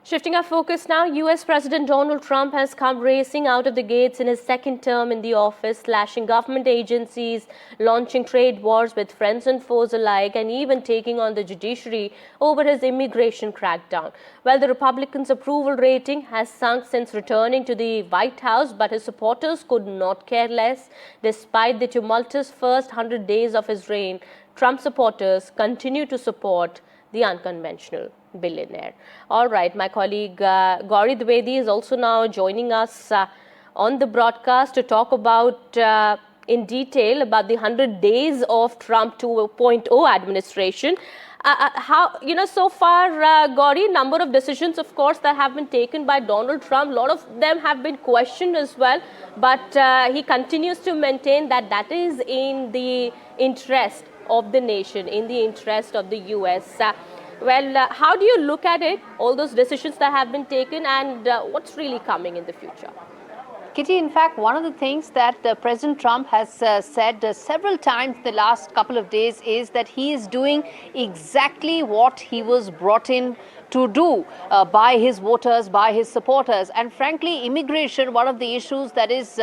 Shifting our focus now, US President Donald Trump has come racing out of the gates in his second term in the office, slashing government agencies, launching trade wars with friends and foes alike, and even taking on the judiciary over his immigration crackdown. Well, the Republicans' approval rating has sunk since returning to the White House, but his supporters could not care less. Despite the tumultuous first 100 days of his reign, Trump supporters continue to support the unconventional billionaire. All right, my colleague Gauri Dwivedi is also now joining us on the broadcast to talk about in detail about the 100 days of Trump 2.0 administration. So far, Gauri, number of decisions, of course, that have been taken by Donald Trump. A lot of them have been questioned as well, but he continues to maintain that that is in the interest of the nation, in the interest of the US. How do you look at it, all those decisions that have been taken, and what's really coming in the future? Kitty, in fact, one of the things that President Trump has said several times the last couple of days is that he is doing exactly what he was brought in to do by his voters, by his supporters. And frankly, immigration, one of the issues that is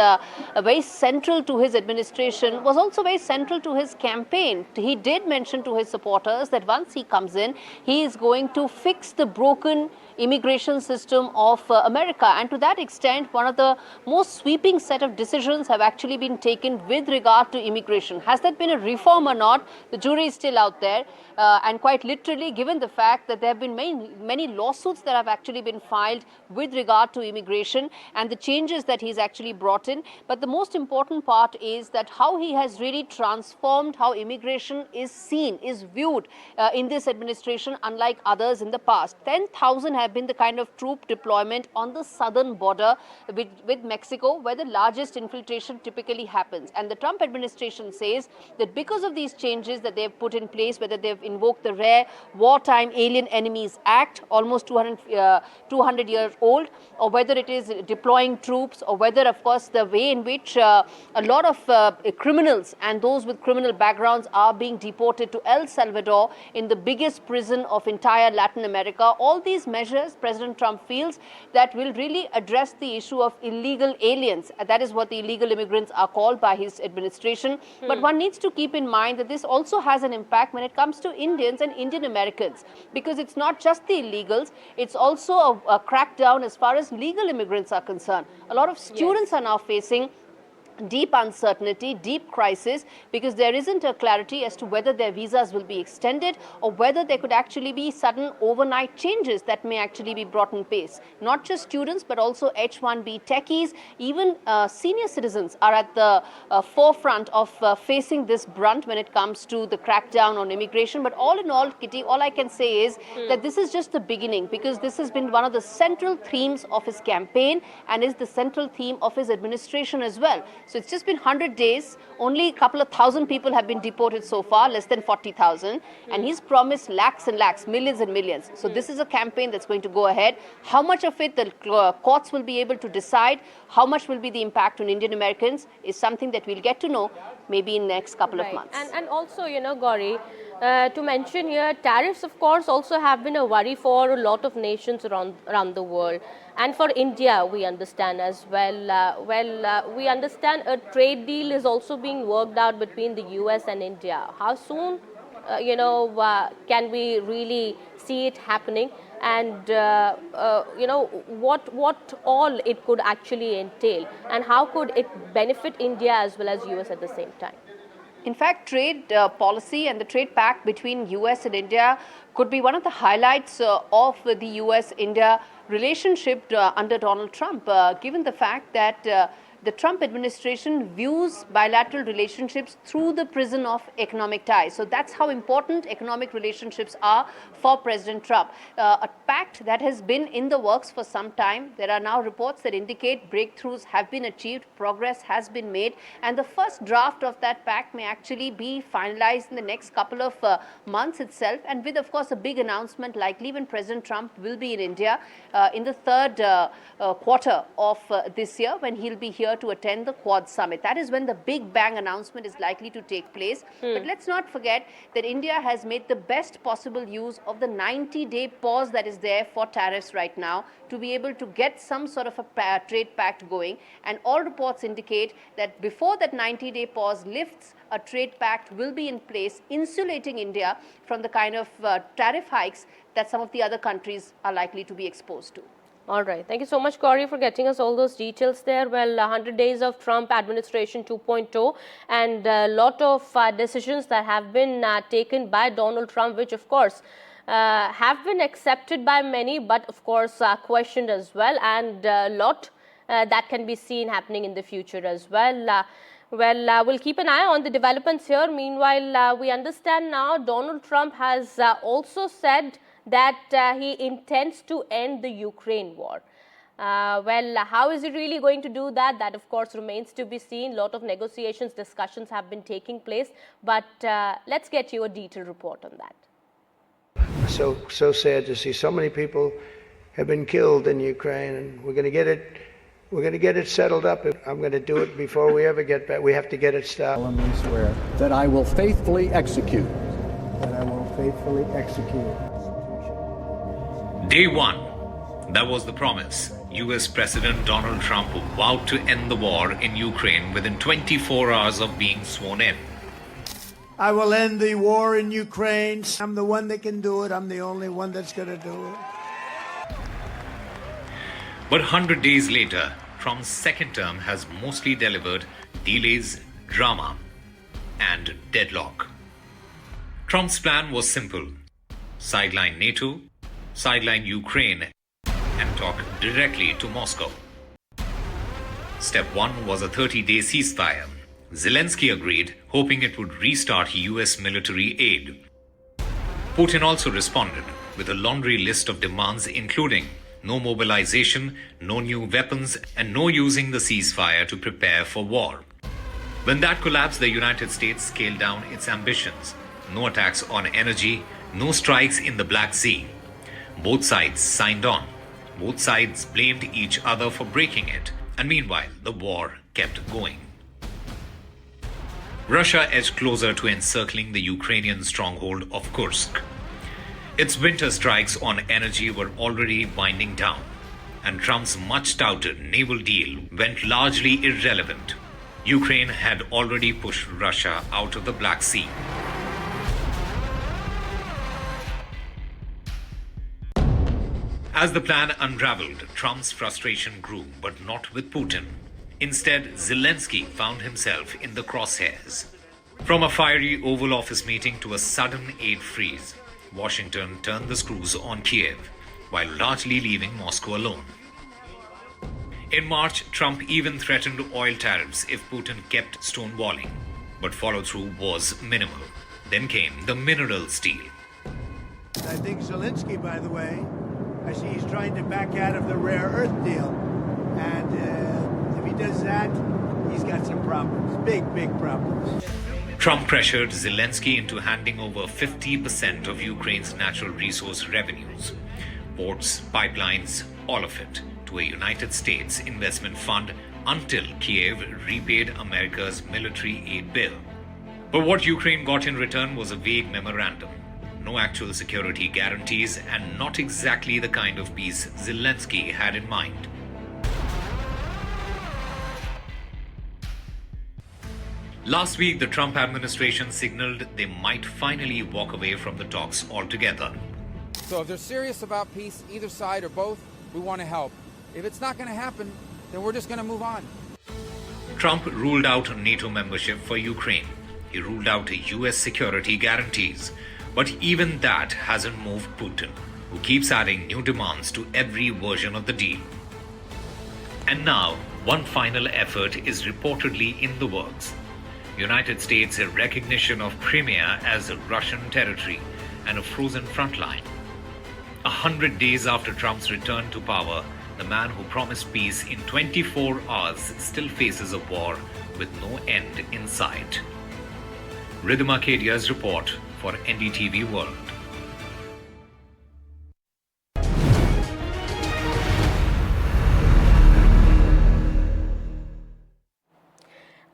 very central to his administration, was also very central to his campaign. He did mention to his supporters that once he comes in, he is going to fix the broken immigration system of America. And to that extent, one of the most sweeping set of decisions have actually been taken with regard to immigration. Has that been a reform or not? The jury is still out there. And quite literally, given the fact that there have been many lawsuits that have actually been filed with regard to immigration and the changes that he's actually brought in. But the most important part is that how he has really transformed how immigration is seen, is viewed in this administration, unlike others in the past. 10,000 have been the kind of troop deployment on the southern border with Mexico, where the largest infiltration typically happens. And the Trump administration says that because of these changes that they've put in place, whether they've invoked the Rare Wartime Alien Enemies Act, almost 200 years old, or whether it is deploying troops, or whether, of course, the way in which a lot of criminals and those with criminal backgrounds are being deported to El Salvador, in the biggest prison of entire Latin America. All these measures, President Trump feels that will really address the issue of illegal aliens. That is what the illegal immigrants are called by his administration. But one needs to keep in mind that this also has an impact when it comes to Indians and Indian Americans, because it's not just the illegals, it's also a crackdown as far as legal immigrants are concerned. A lot of students are now facing deep uncertainty, deep crisis, because there isn't a clarity as to whether their visas will be extended or whether there could actually be sudden overnight changes that may actually be brought in place. Not just students, but also H-1B techies, even senior citizens are at the forefront of facing this brunt when it comes to the crackdown on immigration. But all in all, Kitty, all I can say is that this is just the beginning, because this has been one of the central themes of his campaign and is the central theme of his administration as well. So it's just been 100 days, only a couple of thousand people have been deported so far, less than 40,000, and he's promised lakhs and lakhs, millions and millions. So this is a campaign that's going to go ahead. How much of it the courts will be able to decide, how much will be the impact on Indian Americans, is something that we'll get to know maybe in the next couple of months. And also, Gauri, to mention here, tariffs, of course, also have been a worry for a lot of nations around the world. And for India, we understand as well. We understand a trade deal is also being worked out between the US and India. How soon, can we really see it happening? And, what all it could actually entail? And how could it benefit India as well as US at the same time? In fact, trade policy and the trade pact between US and India could be one of the highlights of the US-India relationship under Donald Trump, given the fact that the Trump administration views bilateral relationships through the prism of economic ties. So that's how important economic relationships are for President Trump. A pact that has been in the works for some time. There are now reports that indicate breakthroughs have been achieved, progress has been made, and the first draft of that pact may actually be finalized in the next couple of months itself, and with, of course, a big announcement likely when President Trump will be in India in the third quarter of this year, when he'll be here here to attend the Quad Summit. That is when the big bang announcement is likely to take place. But let's not forget that India has made the best possible use of the 90-day pause that is there for tariffs right now to be able to get some sort of a trade pact going. And all reports indicate that before that 90-day pause lifts, a trade pact will be in place, insulating India from the kind of tariff hikes that some of the other countries are likely to be exposed to. All right. Thank you so much, Gauri, for getting us all those details there. Well, 100 days of Trump administration 2.0 and a lot of decisions that have been taken by Donald Trump, which, of course, have been accepted by many, but, of course, questioned as well. And a lot that can be seen happening in the future as well. We'll keep an eye on the developments here. Meanwhile, we understand now Donald Trump has also said that he intends to end the Ukraine war. How is he really going to do that? That, of course, remains to be seen. A lot of negotiations, discussions have been taking place. But let's get you a detailed report on that. So sad to see so many people have been killed in Ukraine, and we're going to get it. We're going to get it settled up. I'm going to do it before we ever get back. We have to get it stopped. I swear that I will faithfully execute. That I will faithfully execute. Day one. That was the promise. US President Donald Trump vowed to end the war in Ukraine within 24 hours of being sworn in. I will end the war in Ukraine. I'm the one that can do it. I'm the only one that's going to do it. But 100 days later, Trump's second term has mostly delivered delays, drama, and deadlock. Trump's plan was simple: sideline NATO, sideline Ukraine, and talk directly to Moscow. Step 1 was a 30-day ceasefire. Zelensky agreed, hoping it would restart US military aid. Putin also responded with a laundry list of demands, including no mobilization, no new weapons, and no using the ceasefire to prepare for war. When that collapsed, the United States scaled down its ambitions. No attacks on energy, no strikes in the Black Sea. Both sides signed on. Both sides blamed each other for breaking it, and meanwhile, the war kept going. Russia edged closer to encircling the Ukrainian stronghold of Kursk. Its winter strikes on energy were already winding down, and Trump's much-touted naval deal went largely irrelevant. Ukraine had already pushed Russia out of the Black Sea. As the plan unraveled, Trump's frustration grew, but not with Putin. Instead, Zelensky found himself in the crosshairs. From a fiery Oval Office meeting to a sudden aid freeze, Washington turned the screws on Kiev, while largely leaving Moscow alone. In March, Trump even threatened oil tariffs if Putin kept stonewalling, but follow-through was minimal. Then came the minerals deal. I think Zelensky, by the way, I see he's trying to back out of the rare earth deal. And if he does that, he's got some problems, big problems. Trump pressured Zelensky into handing over 50% of Ukraine's natural resource revenues, ports, pipelines, all of it, to a United States investment fund until Kiev repaid America's military aid bill. But what Ukraine got in return was a vague memorandum. No actual security guarantees, and not exactly the kind of peace Zelensky had in mind. Last week, the Trump administration signaled they might finally walk away from the talks altogether. So if they're serious about peace, either side or both, we want to help. If it's not going to happen, then we're just going to move on. Trump ruled out NATO membership for Ukraine. He ruled out US security guarantees. But even that hasn't moved Putin, who keeps adding new demands to every version of the deal. And now, one final effort is reportedly in the works. United States recognition of Crimea as a Russian territory and a frozen front line. 100 days after Trump's return to power, the man who promised peace in 24 hours still faces a war with no end in sight. Rhythm Arcadia's report for NDTV World.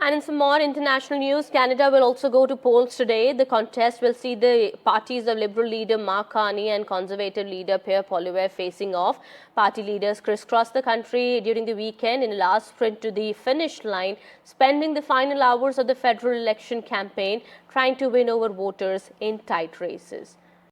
And in some more international news, Canada will also go to polls today. The contest will see the parties of Liberal leader Mark Carney and Conservative leader Pierre Poilievre facing off. Party leaders crisscrossed the country during the weekend in a last sprint to the finish line, spending the final hours of the federal election campaign trying to win over voters in tight races.